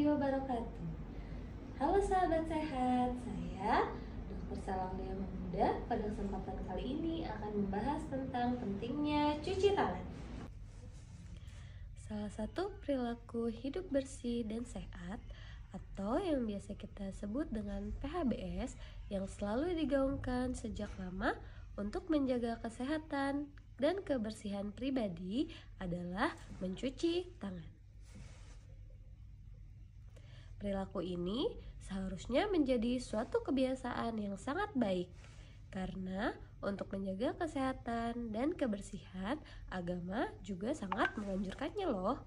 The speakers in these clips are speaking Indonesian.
wabarakatuh. Halo sahabat sehat, saya Dr. Salamia Mahmuda. Pada kesempatan kali ini akan membahas tentang pentingnya cuci tangan. Salah satu perilaku hidup bersih dan sehat atau yang biasa kita sebut dengan PHBS yang selalu digaungkan sejak lama untuk menjaga kesehatan dan kebersihan pribadi adalah mencuci tangan. Perilaku ini seharusnya menjadi suatu kebiasaan yang sangat baik karena untuk menjaga kesehatan dan kebersihan, agama juga sangat menganjurkannya loh.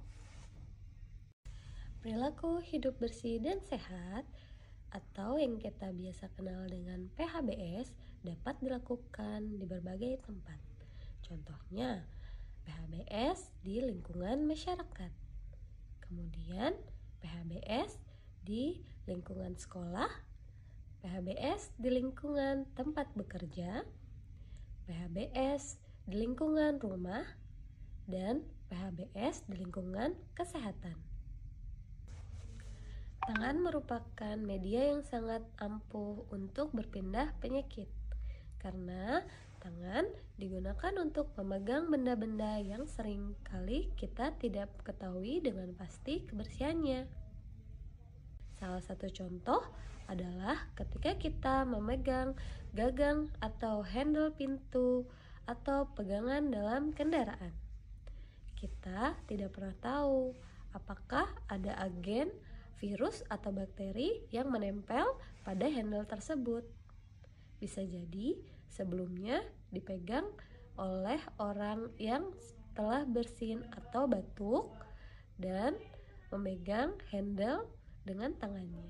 Perilaku hidup bersih dan sehat atau yang kita biasa kenal dengan PHBS dapat dilakukan di berbagai tempat. Contohnya, PHBS di lingkungan masyarakat. Kemudian, PHBS di lingkungan sekolah, PHBS di lingkungan tempat bekerja, PHBS di lingkungan rumah, dan PHBS di lingkungan kesehatan. Tangan merupakan media yang sangat ampuh untuk berpindah penyakit karena tangan digunakan untuk memegang benda-benda yang sering kali kita tidak ketahui dengan pasti kebersihannya. Salah satu contoh adalah ketika kita memegang gagang atau handle pintu atau pegangan dalam kendaraan. Kita tidak pernah tahu apakah ada agen, virus atau bakteri yang menempel pada handle tersebut. Bisa jadi sebelumnya dipegang oleh orang yang telah bersin atau batuk dan memegang handle dengan tangannya.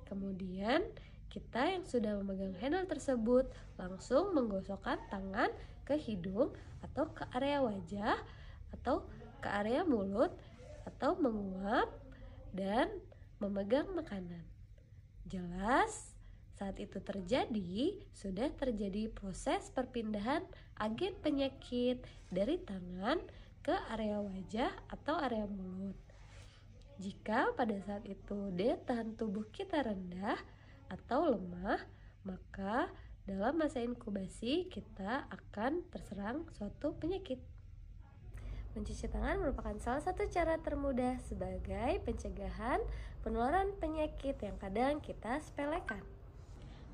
Kemudian kita yang sudah memegang handle tersebut langsung menggosokkan tangan ke hidung atau ke area wajah atau ke area mulut atau menguap dan memegang makanan. Jelas saat itu terjadi, sudah terjadi proses perpindahan agen penyakit dari tangan ke area wajah atau area mulut. Jika pada saat itu daya tahan tubuh kita rendah atau lemah, maka dalam masa inkubasi kita akan terserang suatu penyakit. Mencuci tangan merupakan salah satu cara termudah sebagai pencegahan penularan penyakit yang kadang kita sepelekan.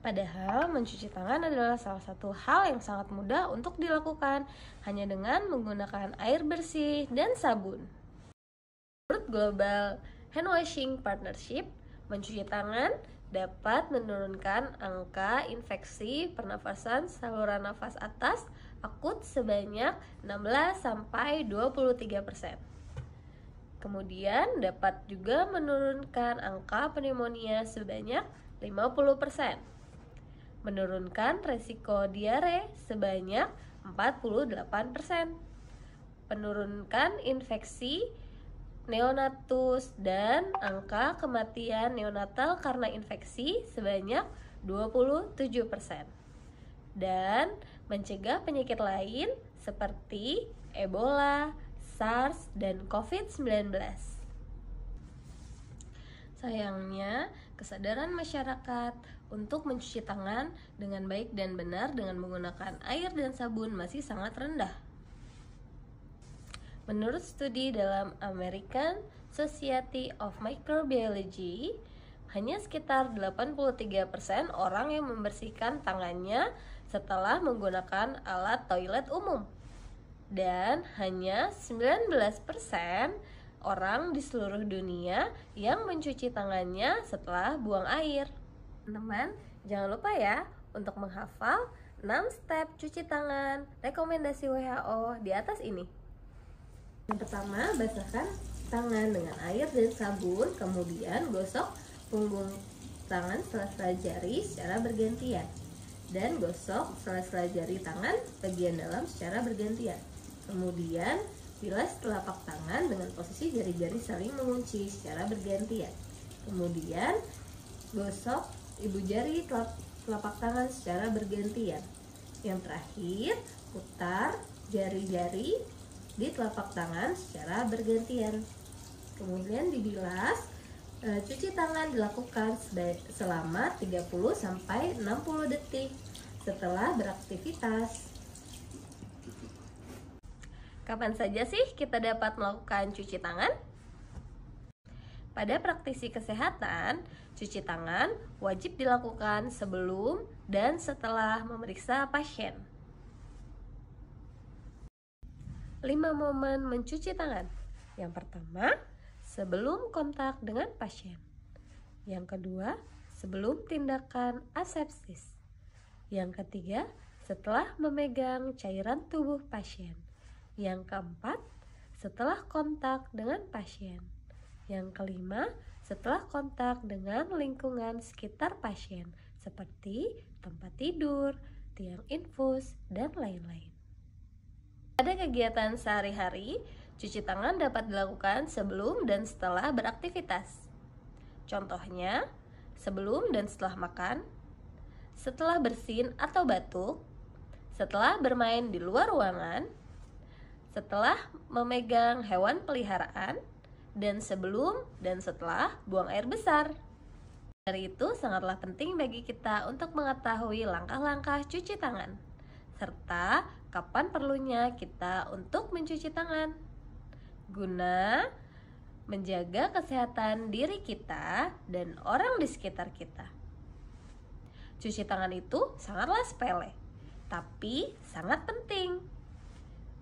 Padahal mencuci tangan adalah salah satu hal yang sangat mudah untuk dilakukan hanya dengan menggunakan air bersih dan sabun. Menurut Global Hand Washing Partnership, mencuci tangan dapat menurunkan angka infeksi pernafasan saluran nafas atas akut sebanyak 16-23%. Kemudian dapat juga menurunkan angka pneumonia sebanyak 50%. Menurunkan resiko diare sebanyak 48%. Menurunkan infeksi neonatus dan angka kematian neonatal karena infeksi sebanyak 27%. Dan mencegah penyakit lain seperti Ebola, SARS, dan COVID-19. Sayangnya, kesadaran masyarakat untuk mencuci tangan dengan baik dan benar dengan menggunakan air dan sabun masih sangat rendah. Menurut studi dalam American Society of Microbiology, hanya sekitar 83% orang yang membersihkan tangannya setelah menggunakan alat toilet umum. Dan hanya 19% orang di seluruh dunia yang mencuci tangannya setelah buang air. Teman-teman, jangan lupa ya untuk menghafal 6 step cuci tangan rekomendasi WHO di atas ini. Yang pertama, basahkan tangan dengan air dan sabun, kemudian gosok punggung tangan sela-sela jari secara bergantian dan gosok sela-sela jari tangan bagian dalam secara bergantian. Kemudian bilas telapak tangan dengan posisi jari-jari saling mengunci secara bergantian. Kemudian gosok ibu jari telapak tangan secara bergantian. Yang terakhir, putar jari-jari di telapak tangan secara bergantian. kemudian dibilas. Cuci tangan dilakukan selama 30-60 detik setelah beraktivitas. Kapan saja sih kita dapat melakukan cuci tangan? Pada praktisi kesehatan, cuci tangan wajib dilakukan sebelum dan setelah memeriksa pasien. 5 momen mencuci tangan. Yang pertama, sebelum kontak dengan pasien. Yang kedua, sebelum tindakan asepsis. Yang ketiga, setelah memegang cairan tubuh pasien. Yang keempat, setelah kontak dengan pasien. Yang kelima, setelah kontak dengan lingkungan sekitar pasien, seperti tempat tidur, tiang infus, dan lain-lain. Pada kegiatan sehari-hari, cuci tangan dapat dilakukan sebelum dan setelah beraktivitas. Contohnya, sebelum dan setelah makan, setelah bersin atau batuk, setelah bermain di luar ruangan, setelah memegang hewan peliharaan, dan sebelum dan setelah buang air besar. Dari itu sangatlah penting bagi kita untuk mengetahui langkah-langkah cuci tangan, serta kapan perlunya kita untuk mencuci tangan, guna menjaga kesehatan diri kita dan orang di sekitar kita. Cuci tangan itu sangatlah sepele, tapi sangat penting.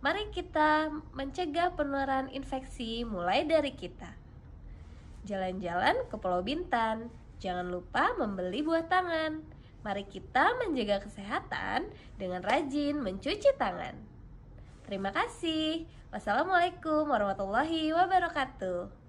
Mari kita mencegah penularan infeksi mulai dari kita. Jalan-jalan ke Pulau Bintan, jangan lupa membeli buah tangan. Mari kita menjaga kesehatan dengan rajin mencuci tangan. Terima kasih. Wassalamualaikum warahmatullahi wabarakatuh.